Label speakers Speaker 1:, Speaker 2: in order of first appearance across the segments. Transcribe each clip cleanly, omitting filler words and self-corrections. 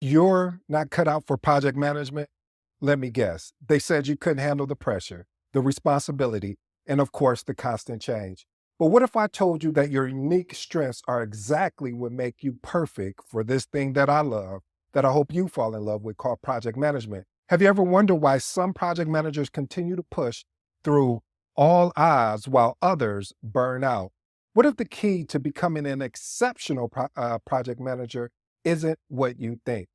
Speaker 1: You're not cut out for project management? Let me guess. They said you couldn't handle the pressure, the responsibility, and of course, the constant change. But what if I told you that your unique strengths are exactly what make you perfect for this thing that I love, that I hope you fall in love with, called project management? Have you ever wondered why some project managers continue to push through all odds while others burn out? What if the key to becoming an exceptional project manager isn't what you think?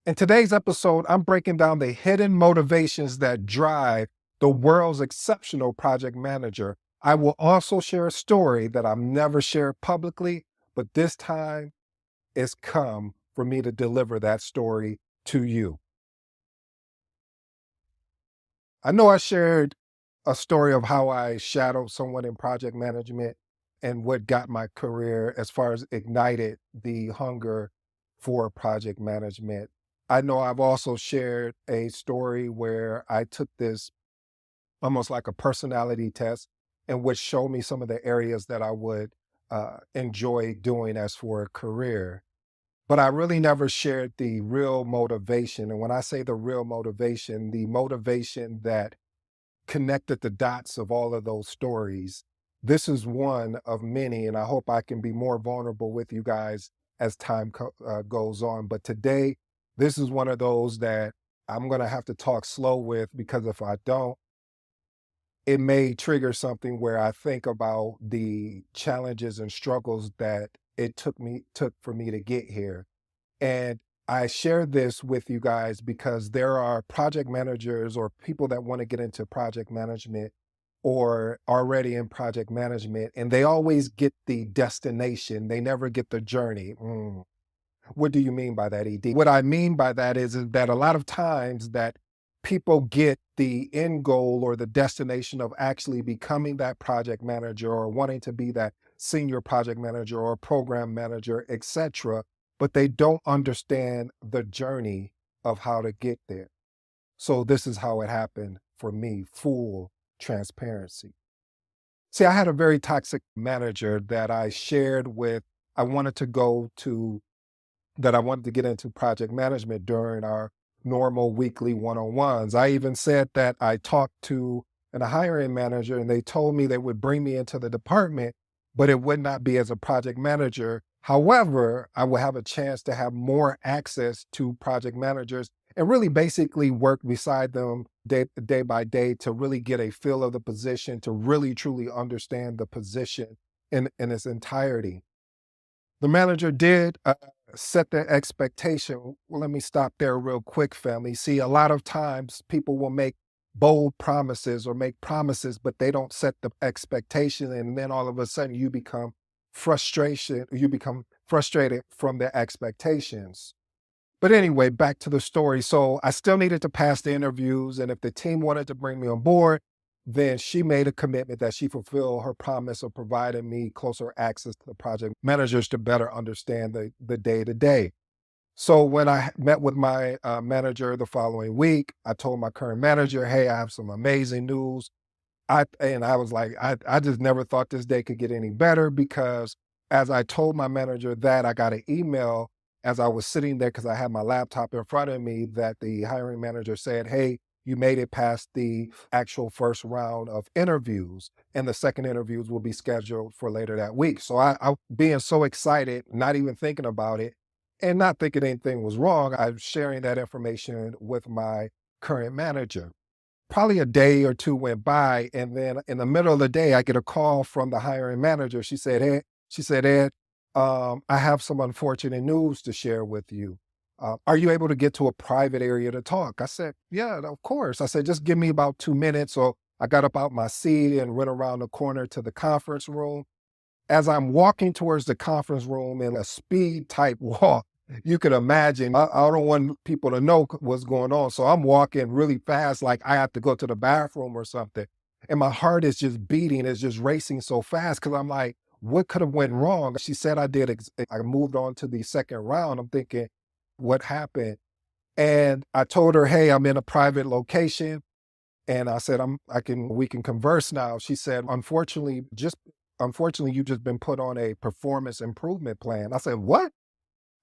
Speaker 1: In today's episode, I'm breaking down the hidden motivations that drive the world's exceptional project manager. I will also share a story that I've never shared publicly, but this time it's come for me to deliver that story to you. I know I shared a story of how I shadowed someone in project management and what got my career as far as ignited the hunger for project management. I know I've also shared a story where I took this almost like a personality test and which showed me some of the areas that I would enjoy doing as for a career. But I really never shared the real motivation. And when I say the real motivation, the motivation that connected the dots of all of those stories. This is one of many, and I hope I can be more vulnerable with you guys as time goes on. But today, this is one of those that I'm going to have to talk slow with because if I don't, it may trigger something where I think about the challenges and struggles that it took for me to get here. And I share this with you guys because there are project managers or people that want to get into project management or already in project management, and they always get the destination. They never get the journey. What do you mean by that, ED? What I mean by that is that a lot of times that people get the end goal or the destination of actually becoming that project manager or wanting to be that senior project manager or program manager, etc., but they don't understand the journey of how to get there. So this is how it happened for me, full transparency. See, I had a very toxic manager that I shared with. I wanted to go to that I wanted to get into project management during our normal weekly one-on-ones. I even said that I talked to a hiring manager and they told me they would bring me into the department, but it would not be as a project manager. However, I would have a chance to have more access to project managers and really basically work beside them day by day to really get a feel of the position, to really truly understand the position in its entirety. The manager did set the expectation. Well, let me stop there real quick, family. See, a lot of times people will make bold promises or make promises, but they don't set the expectation. And then all of a sudden you become frustrated from their expectations. But anyway, back to the story. So I still needed to pass the interviews. And if the team wanted to bring me on board, then she made a commitment that she fulfill her promise of providing me closer access to the project managers to better understand the day to day. So when I met with my manager the following week, I told my current manager, hey, I have some amazing news. I was like, I just never thought this day could get any better because as I told my manager that, I got an email as I was sitting there because I had my laptop in front of me that the hiring manager said, hey, you made it past the actual first round of interviews, and the second interviews will be scheduled for later that week. So I being so excited, not even thinking about it, and not thinking anything was wrong, I'm sharing that information with my current manager. Probably a day or two went by, and then in the middle of the day, I get a call from the hiring manager. She said, Ed, I have some unfortunate news to share with you. Are you able to get to a private area to talk? I said, yeah, of course. I said, just give me about 2 minutes. So I got up out my seat and went around the corner to the conference room. As I'm walking towards the conference room in a speed type walk, you could imagine, I don't want people to know what's going on. So I'm walking really fast, like I have to go to the bathroom or something. And my heart is just beating, it's just racing so fast because I'm like, what could have went wrong? She said I did, I moved on to the second round. I'm thinking, what happened? And I told her, hey, I'm in a private location. And I said, we can converse now. She said, unfortunately, you've just been put on a performance improvement plan. I said, what?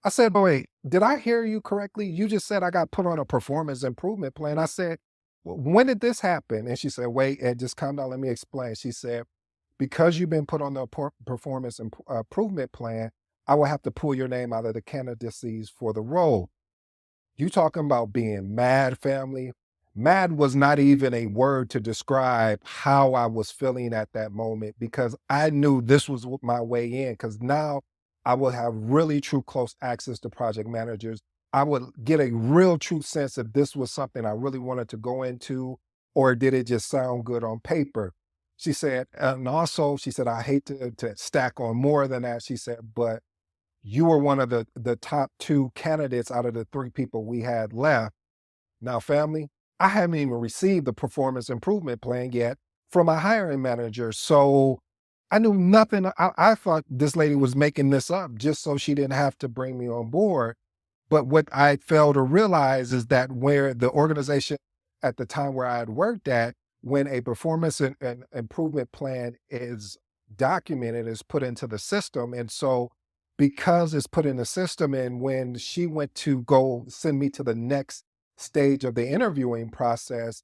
Speaker 1: I said, "But wait, did I hear you correctly? You just said I got put on a performance improvement plan." I said, When did this happen?" And she said, "Wait, and just calm down. Let me explain." She said, "Because you've been put on the performance improvement plan, I will have to pull your name out of the candidacies for the role." You talking about being mad, family? Mad was not even a word to describe how I was feeling at that moment, because I knew this was my way in. Because now I would have really true close access to project managers. I would get a real true sense if this was something I really wanted to go into, or did it just sound good on paper. She said, and also she said, "I hate to stack on more than that." She said, "But you were one of the top two candidates out of the three people we had left." Now, family, I haven't even received the performance improvement plan yet from my hiring manager. So I knew nothing. I thought this lady was making this up just so she didn't have to bring me on board. But what I failed to realize is that where the organization at the time where I had worked at, when a performance and improvement plan is documented, is put into the system. And so because it's put in the system, and when she went to go send me to the next stage of the interviewing process,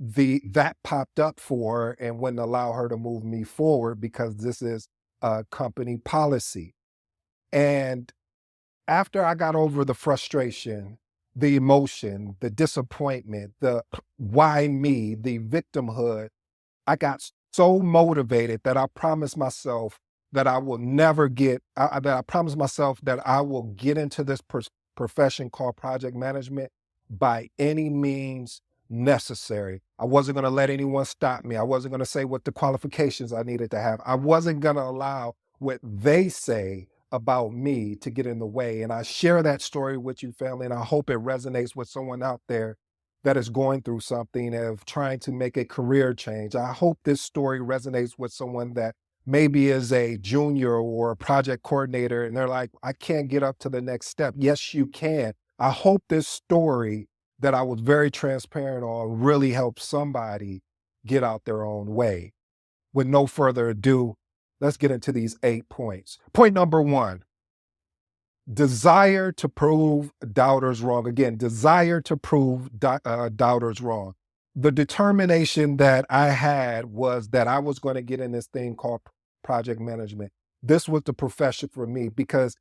Speaker 1: that popped up for her and wouldn't allow her to move me forward because this is a company policy. And after I got over the frustration, the emotion, the disappointment, the why me, the victimhood, I got so motivated that I promised myself that I will never get, that I promised myself that I will get into this profession called project management by any means necessary. I wasn't going to let anyone stop me. I wasn't going to say what the qualifications I needed to have. I wasn't going to allow what they say about me to get in the way. And I share that story with you, family, and I hope it resonates with someone out there that is going through something of trying to make a career change. I hope this story resonates with someone that maybe is a junior or a project coordinator and they're like, "I can't get up to the next step." Yes, you can. I hope this story that I was very transparent on really helps somebody get out their own way. With no further ado, let's get into these 8 points. Point number one: desire to prove doubters wrong. Again, desire to prove doubters wrong. The determination that I had was that I was going to get in this thing called project management. This was the profession for me because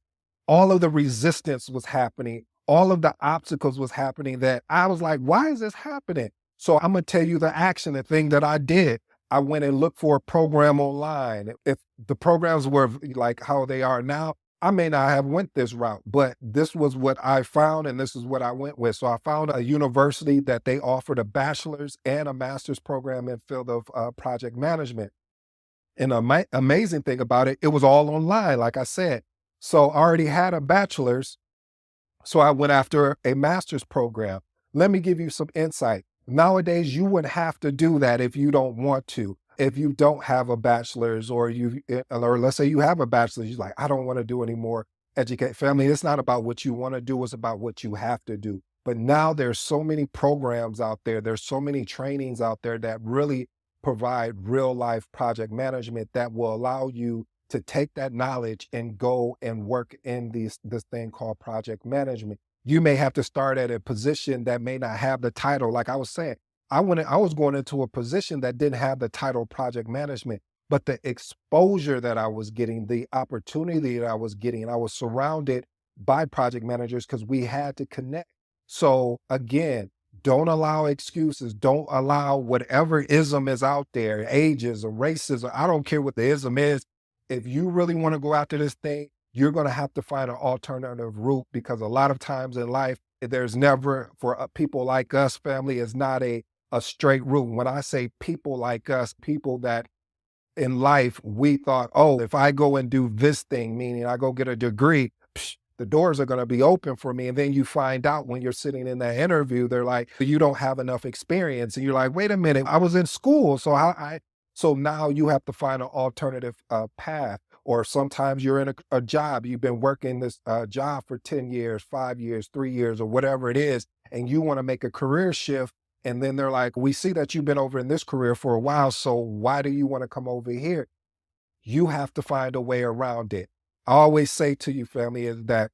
Speaker 1: all of the resistance was happening. All of the obstacles was happening that I was like, why is this happening? So I'm going to tell you the action, the thing that I did. I went and looked for a program online. If the programs were like how they are now, I may not have went this route, but this was what I found and this is what I went with. So I found a university that they offered a bachelor's and a master's program in field of project management. And the amazing thing about it, it was all online, like I said. So I already had a bachelor's, so I went after a master's program. Let me give you some insight. Nowadays, you wouldn't have to do that if you don't want to. If you don't have a bachelor's, or let's say you have a bachelor's, you're like, "I don't want to do any more educate family." It's not about what you want to do, it's about what you have to do. But now there's so many programs out there, there's so many trainings out there that really provide real life project management that will allow you to take that knowledge and go and work in this thing called project management. You may have to start at a position that may not have the title. Like I was saying, I was going into a position that didn't have the title project management, but the exposure that I was getting, the opportunity that I was getting, I was surrounded by project managers because we had to connect. So again, don't allow excuses. Don't allow whatever ism is out there, ages or racism. I don't care what the ism is. If you really want to go after this thing, you're going to have to find an alternative route, because a lot of times in life, there's never, for people like us, family, is not a straight route. When I say people like us, people that in life, we thought, oh, if I go and do this thing, meaning I go get a degree, the doors are going to be open for me. And then you find out when you're sitting in that interview, they're like, you don't have enough experience. And you're like, wait a minute, I was in school. So now you have to find an alternative path. Or sometimes you're in a job, you've been working this job for 10 years, 5 years, 3 years, or whatever it is, and you want to make a career shift. And then they're like, we see that you've been over in this career for a while, so why do you want to come over here? You have to find a way around it. I always say to you, family, is that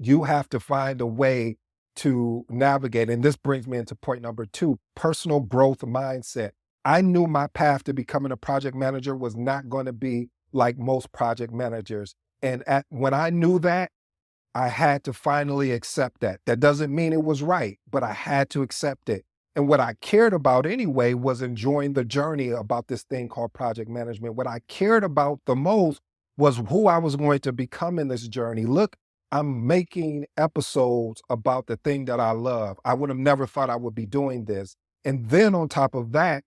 Speaker 1: You have to find a way to navigate. And this brings me into point number two, personal growth mindset. I knew my path to becoming a project manager was not going to be like most project managers. And when I knew that, I had to finally accept that. That doesn't mean it was right, but I had to accept it. And what I cared about anyway was enjoying the journey about this thing called project management. What I cared about the most was who I was going to become in this journey. Look, I'm making episodes about the thing that I love. I would have never thought I would be doing this. And then on top of that,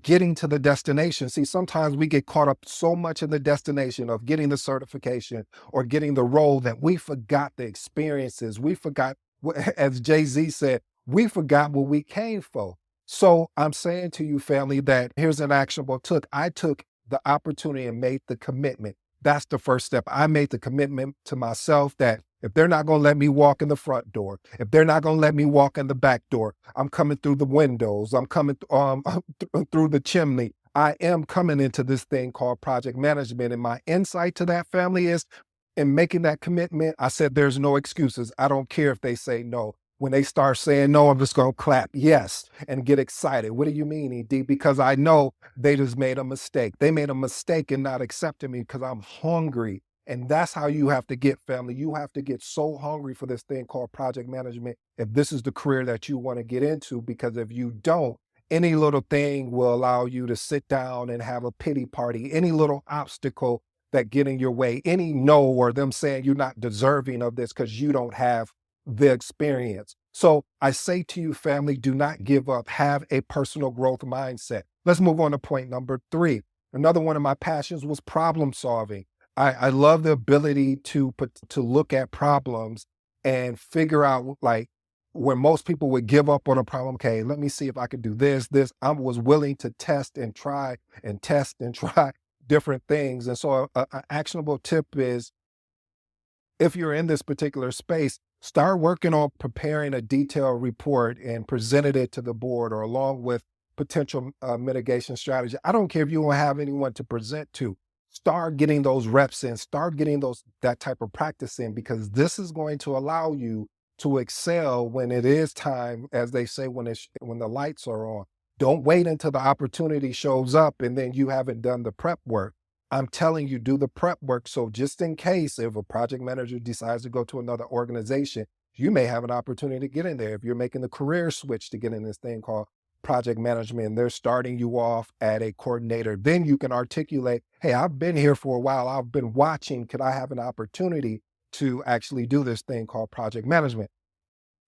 Speaker 1: getting to the destination. See, sometimes we get caught up so much in the destination of getting the certification or getting the role that we forgot the experiences. We forgot, as Jay-Z said, we forgot what we came for. So I'm saying to you, family, that here's an actionable I took the opportunity and made the commitment. That's the first step. I made the commitment to myself that if they're not going to let me walk in the front door, if they're not going to let me walk in the back door, I'm coming through the windows. I'm coming through the chimney. I am coming into this thing called project management. And my insight to that, family, is in making that commitment, I said, there's no excuses. I don't care if they say no. When they start saying no, I'm just going to clap yes and get excited. What do you mean, ED? Because I know they just made a mistake. They made a mistake in not accepting me because I'm hungry. And that's how you have to get, family. You have to get so hungry for this thing called project management if this is the career that you want to get into, because if you don't, any little thing will allow you to sit down and have a pity party. Any little obstacle that get in your way, any no or them saying you're not deserving of this because you don't have the experience. So I say to you, family, do not give up. Have a personal growth mindset. Let's move on to point number three. Another one of my passions was problem solving. I love the ability to look at problems and figure out, like, when most people would give up on a problem, okay, let me see if I could do this. I was willing to test and try and test and try different things. And so an actionable tip is, if you're in this particular space, start working on preparing a detailed report and presented it to the board or along with potential mitigation strategy. I don't care if you don't have anyone to present to. Start getting those reps in, start getting that type of practice in, because this is going to allow you to excel when it is time, as they say, when the lights are on. Don't wait until the opportunity shows up and then you haven't done the prep work. I'm telling you, do the prep work. So just in case if a project manager decides to go to another organization, you may have an opportunity to get in there. If you're making the career switch to get in this thing called project management, and they're starting you off at a coordinator, then you can articulate, hey, I've been here for a while. I've been watching. Could I have an opportunity to actually do this thing called project management?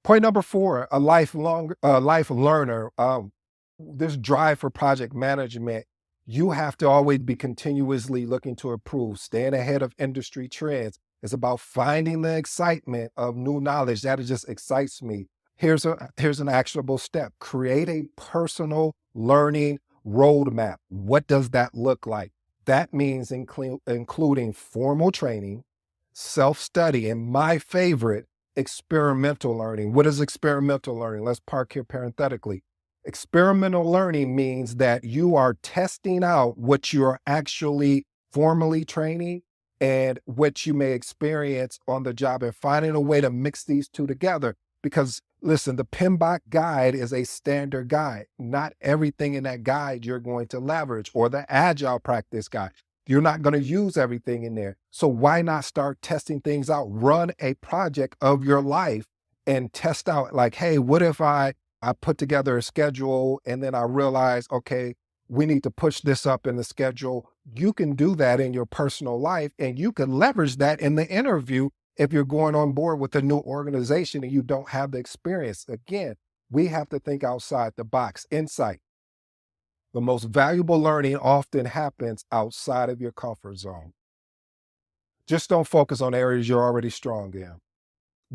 Speaker 1: Point number four, a life learner. This drive for project management, you have to always be continuously looking to improve, staying ahead of industry trends. It's about finding the excitement of new knowledge. That just excites me. Here's an actionable step. Create a personal learning roadmap. What does that look like? That means including formal training, self-study, and my favorite, experimental learning. What is experimental learning? Let's park here parenthetically. Experimental learning means that you are testing out what you're actually formally training and what you may experience on the job, and finding a way to mix these two together. Because listen, the PMBOK guide is a standard guide. Not everything in that guide you're going to leverage, or the agile practice guide. You're not going to use everything in there. So why not start testing things out? Run a project of your life and test out, like, hey, what if I put together a schedule and then I realize, okay, we need to push this up in the schedule. You can do that in your personal life, and you can leverage that in the interview if you're going on board with a new organization and you don't have the experience. Again, we have to think outside the box. Insight. The most valuable learning often happens outside of your comfort zone. Just don't focus on areas you're already strong in.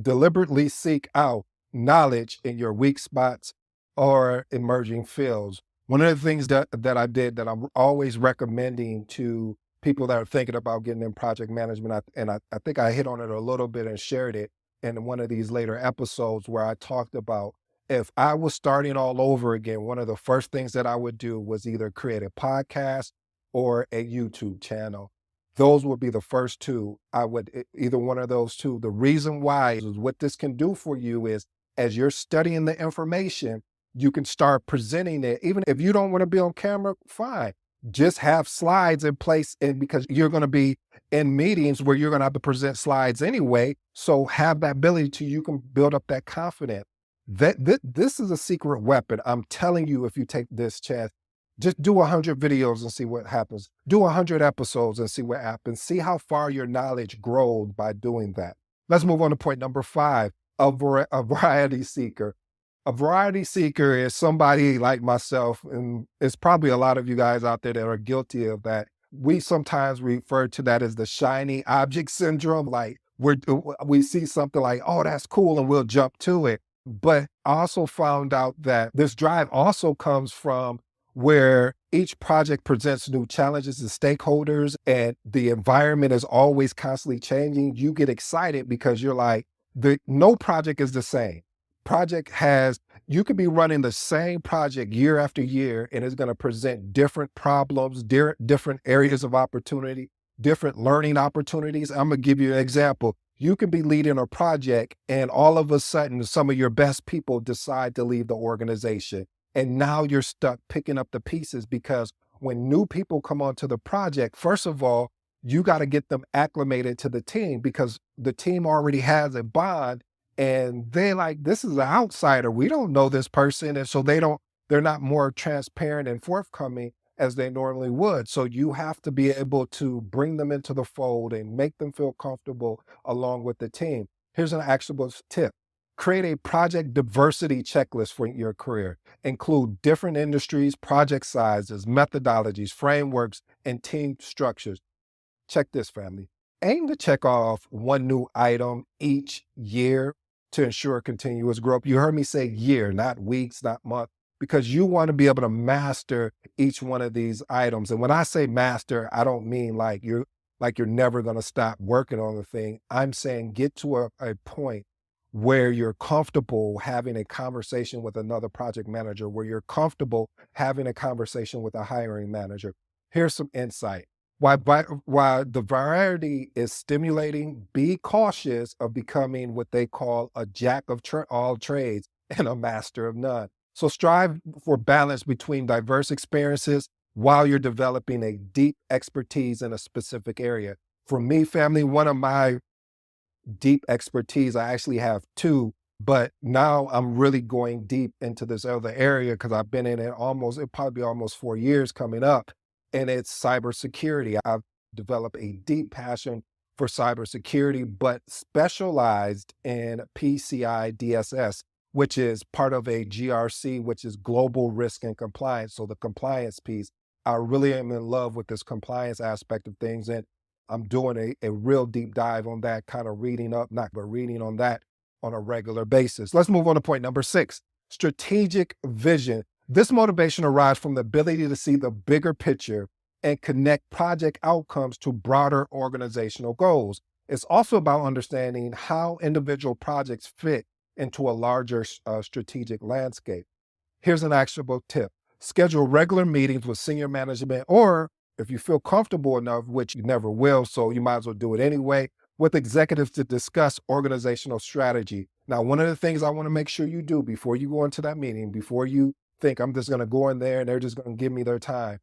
Speaker 1: Deliberately seek out knowledge in your weak spots or emerging fields. One of the things that I did that I'm always recommending to people that are thinking about getting in project management, I think I hit on it a little bit and shared it in one of these later episodes, where I talked about, if I was starting all over again, one of the first things that I would do was either create a podcast or a YouTube channel. Those would be the first two. I would either one of those two. The reason why is what this can do for you is as you're studying the information, you can start presenting it. Even if you don't want to be on camera, fine. Just have slides in place. And because you're going to be in meetings where you're going to have to present slides anyway. So have that ability to, you can build up that confidence. This is a secret weapon. I'm telling you, if you take this chance, just do 100 videos and see what happens. Do 100 episodes and see what happens. See how far your knowledge grows by doing that. Let's move on to point number 5, a variety seeker. A variety seeker is somebody like myself, and it's probably a lot of you guys out there that are guilty of that. We sometimes refer to that as the shiny object syndrome. Like we see something like, oh, that's cool, and we'll jump to it. But I also found out that this drive also comes from where each project presents new challenges to stakeholders and the environment is always constantly changing. You get excited because you're like, no project is the same. You could be running the same project year after year, and it's going to present different problems, different areas of opportunity, different learning opportunities. I'm going to give you an example. You could be leading a project and all of a sudden some of your best people decide to leave the organization. And now you're stuck picking up the pieces because when new people come onto the project, first of all, you got to get them acclimated to the team because the team already has a bond and they're like, this is an outsider. We don't know this person. And so they're not more transparent and forthcoming as they normally would. So you have to be able to bring them into the fold and make them feel comfortable along with the team. Here's an actionable tip. Create a project diversity checklist for your career. Include different industries, project sizes, methodologies, frameworks, and team structures. Check this, family. Aim to check off one new item each year to ensure continuous growth. You heard me say year, not weeks, not month, because you want to be able to master each one of these items. And when I say master, I don't mean like you're never going to stop working on the thing. I'm saying get to a point where you're comfortable having a conversation with another project manager, where you're comfortable having a conversation with a hiring manager. Here's some insight. While the variety is stimulating, be cautious of becoming what they call a jack of all trades and a master of none. So strive for balance between diverse experiences while you're developing a deep expertise in a specific area. For me, family, one of my deep expertise, I actually have 2, but now I'm really going deep into this other area because I've been in it it'll probably be almost 4 years coming up, and it's cybersecurity. I've developed a deep passion for cybersecurity, but specialized in PCI DSS, which is part of a GRC, which is global risk and compliance. So the compliance piece, I really am in love with this compliance aspect of things. And I'm doing a real deep dive on that, kind of reading on that on a regular basis. Let's move on to point number 6, strategic vision. This motivation arises from the ability to see the bigger picture and connect project outcomes to broader organizational goals. It's also about understanding how individual projects fit into a larger strategic landscape. Here's an actionable tip. Schedule regular meetings with senior management, or if you feel comfortable enough, which you never will, so you might as well do it anyway, with executives to discuss organizational strategy. Now, one of the things I want to make sure you do before you go into that meeting, before you think I'm just going to go in there and they're just going to give me their time,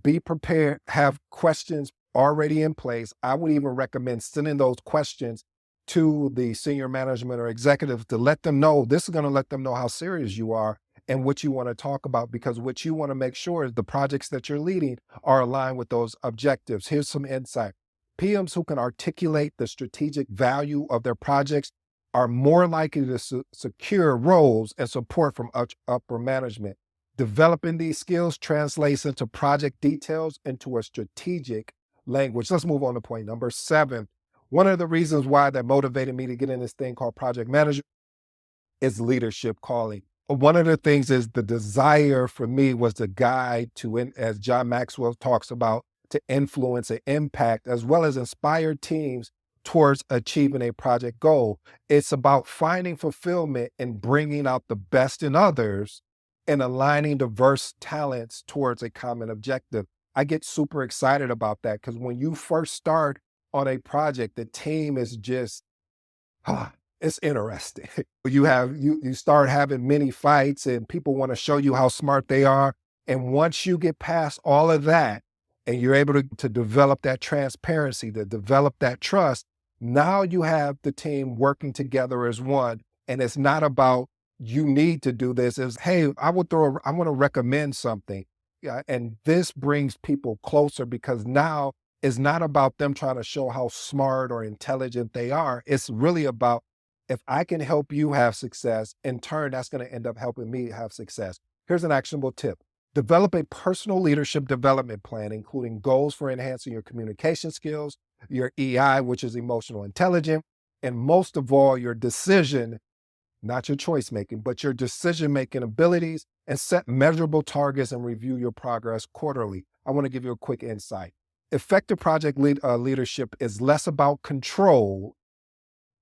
Speaker 1: be prepared, have questions already in place. I would even recommend sending those questions to the senior management or executive to let them know, this is going to let them know how serious you are and what you want to talk about, because what you want to make sure is the projects that you're leading are aligned with those objectives. Here's some insight. PMs who can articulate the strategic value of their projects are more likely to secure roles and support from upper management. Developing these skills translates into project details into a strategic language. Let's move on to point number 7. One of the reasons why that motivated me to get in this thing called project management is leadership calling. One of the things is the desire for me was the guide to, as John Maxwell talks about, to influence and impact as well as inspire teams towards achieving a project goal. It's about finding fulfillment and bringing out the best in others and aligning diverse talents towards a common objective. I get super excited about that because when you first start on a project, the team is just, ah, it's interesting. You start having many fights and people want to show you how smart they are. And once you get past all of that and you're able to develop that transparency, to develop that trust, now you have the team working together as one. And it's not about you need to do this. It's, hey, I want to recommend something. Yeah. And this brings people closer because now it's not about them trying to show how smart or intelligent they are. It's really about, if I can help you have success, in turn, that's going to end up helping me have success. Here's an actionable tip. Develop a personal leadership development plan, including goals for enhancing your communication skills, your EI, which is emotional intelligence, and most of all, your decision, not your choice making, but your decision making abilities, and set measurable targets and review your progress quarterly. I want to give you a quick insight. Effective project leadership is less about control.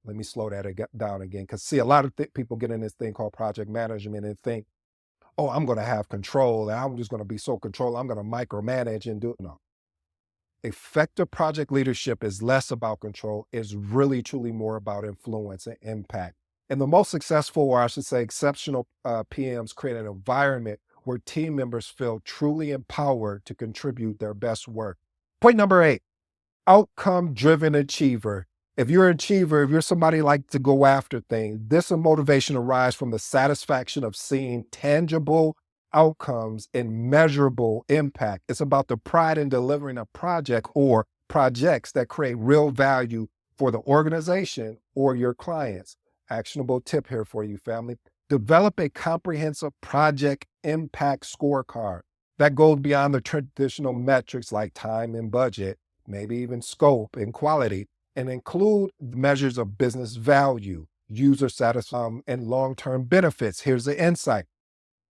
Speaker 1: Let me slow that down again, because see, a lot of people get in this thing called project management and think, oh, I'm going to have control and I'm just going to be so control. I'm going to micromanage and do. No. Effective project leadership is less about control, is really truly more about influence and impact. And the most successful, or I should say exceptional PMs, create an environment where team members feel truly empowered to contribute their best work. Point number 8, outcome-driven achiever. If you're an achiever, if you're somebody like to go after things, this motivation arises from the satisfaction of seeing tangible outcomes and measurable impact. It's about the pride in delivering a project or projects that create real value for the organization or your clients. Actionable tip here for you, family. Develop a comprehensive project impact scorecard that goes beyond the traditional metrics like time and budget, maybe even scope and quality, and include measures of business value, user satisfaction, and long-term benefits. Here's the insight.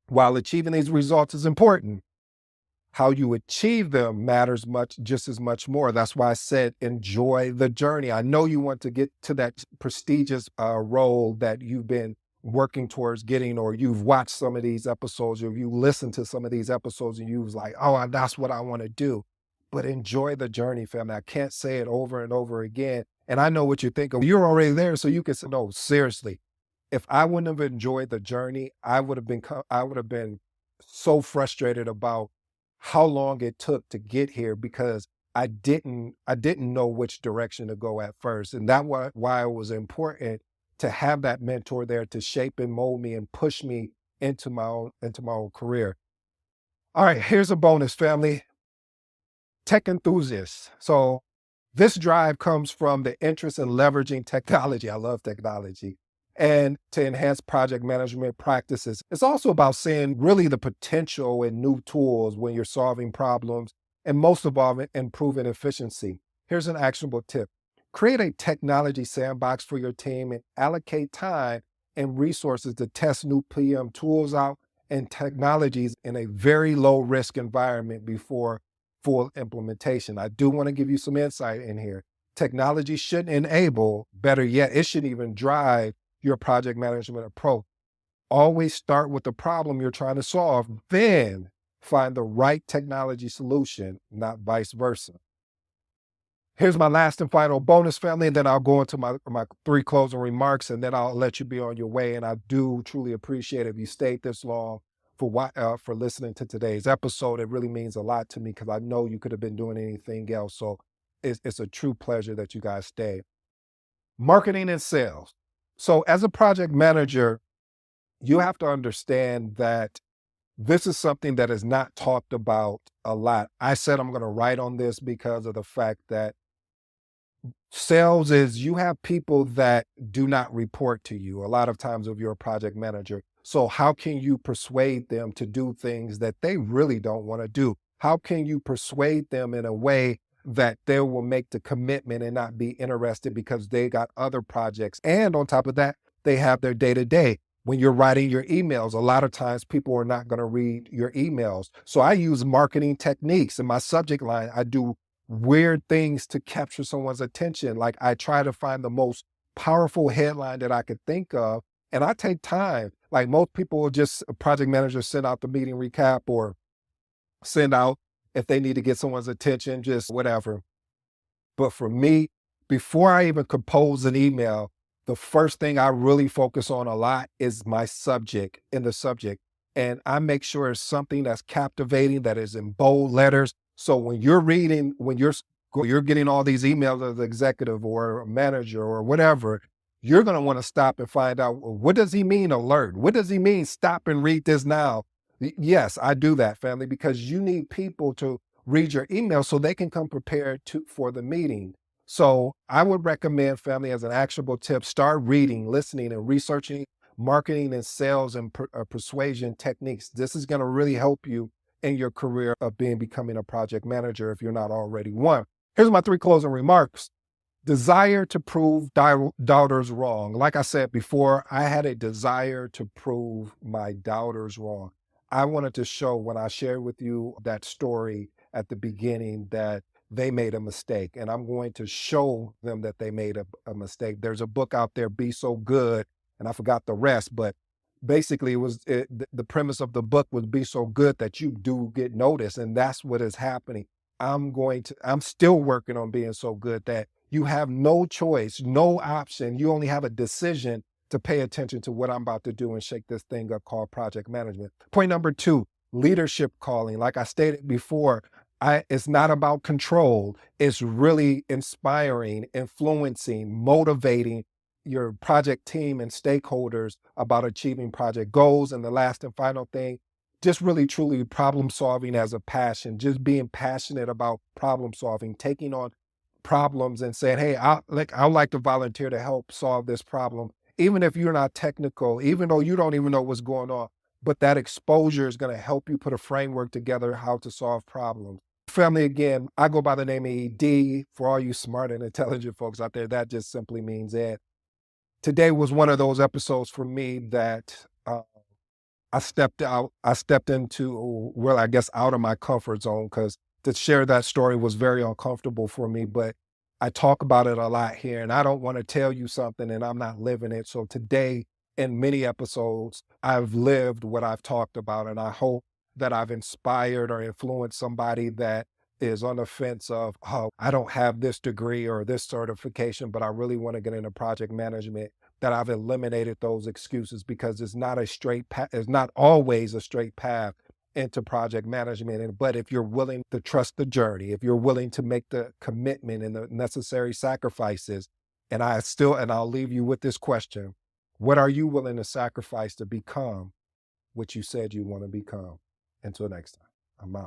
Speaker 1: While achieving these results is important, how you achieve them matters just as much more. That's why I said, enjoy the journey. I know you want to get to that prestigious role that you've been working towards getting, or you've watched some of these episodes, or you listened to some of these episodes and you was like, oh, that's what I want to do. But enjoy the journey, family. I can't say it over and over again. And I know what you think of. You're already there, so you can say, no, seriously. If I wouldn't have enjoyed the journey, I would have been so frustrated about how long it took to get here because I didn't know which direction to go at first. And that's why it was important to have that mentor there to shape and mold me and push me into my own career. All right, here's a bonus, family. Tech enthusiasts. So this drive comes from the interest in leveraging technology. I love technology. And to enhance project management practices. It's also about seeing really the potential in new tools when you're solving problems, and most of all, improving efficiency. Here's an actionable tip. Create a technology sandbox for your team and allocate time and resources to test new PM tools out and technologies in a very low risk environment before full implementation. I do want to give you some insight in here. Technology should enable, better yet, it should even drive your project management approach. Always start with the problem you're trying to solve, then find the right technology solution, not vice versa. Here's my last and final bonus, family, and then I'll go into my 3 closing remarks, and then I'll let you be on your way. And I do truly appreciate if you stayed this long for listening to today's episode. It really means a lot to me because I know you could have been doing anything else. So it's a true pleasure that you guys stayed. Marketing and sales. So as a project manager, you have to understand that this is something that is not talked about a lot. I said I'm going to write on this because of the fact that sales is, you have people that do not report to you a lot of times if you're a project manager. So how can you persuade them to do things that they really don't want to do? How can you persuade them in a way that they will make the commitment and not be interested because they got other projects? And on top of that, they have their day-to-day. When you're writing your emails, a lot of times people are not going to read your emails. So I use marketing techniques in my subject line. I do weird things to capture someone's attention. Like I try to find the most powerful headline that I could think of. And I take time. Like most people will just, a project manager, send out the meeting recap or send out if they need to get someone's attention, just whatever. But for me, before I even compose an email, the first thing I really focus on a lot is my subject in the subject. And I make sure it's something that's captivating, that is in bold letters. So when you're reading, when you're getting all these emails as an executive or a manager or whatever, you're going to want to stop and find out, well, what does he mean alert? What does he mean stop and read this now? Yes, I do that, family, because you need people to read your email so they can come prepared for the meeting. So I would recommend, family, as an actionable tip, start reading, listening, and researching marketing and sales and persuasion techniques. This is going to really help you in your career of becoming a project manager if you're not already one. Here's my 3 closing remarks. Desire to prove doubters wrong. Like I said before, I had a desire to prove my doubters wrong. I wanted to show, when I shared with you that story at the beginning, that they made a mistake, and I'm going to show them that they made a mistake. There's a book out there, Be So Good, and I forgot the rest, but basically the premise of the book was be so good that you do get noticed, and that's what is happening. I'm still working on being so good that you have no choice, no option. You only have a decision to pay attention to what I'm about to do and shake this thing up called project management. Point number 2, leadership calling. Like I stated before, it's not about control. It's really inspiring, influencing, motivating your project team and stakeholders about achieving project goals. And the last and final thing, just really truly problem solving as a passion, just being passionate about problem solving, taking on problems and saying, hey, I'd like to volunteer to help solve this problem. Even if you're not technical, even though you don't even know what's going on, but that exposure is going to help you put a framework together how to solve problems. Family, again, I go by the name of ED. For all you smart and intelligent folks out there, that just simply means Ed. Today was one of those episodes for me that I stepped into, well, I guess out of my comfort zone, because to share that story was very uncomfortable for me, but I talk about it a lot here, and I don't want to tell you something and I'm not living it. So today, in many episodes, I've lived what I've talked about, and I hope that I've inspired or influenced somebody that is on the fence of, oh, I don't have this degree or this certification, but I really want to get into project management, that I've eliminated those excuses, because it's not a straight path. It's not always a straight path into project management. But if you're willing to trust the journey, if you're willing to make the commitment and the necessary sacrifices, and I'll leave you with this question: what are you willing to sacrifice to become what you said you want to become? Until next time, I'm out.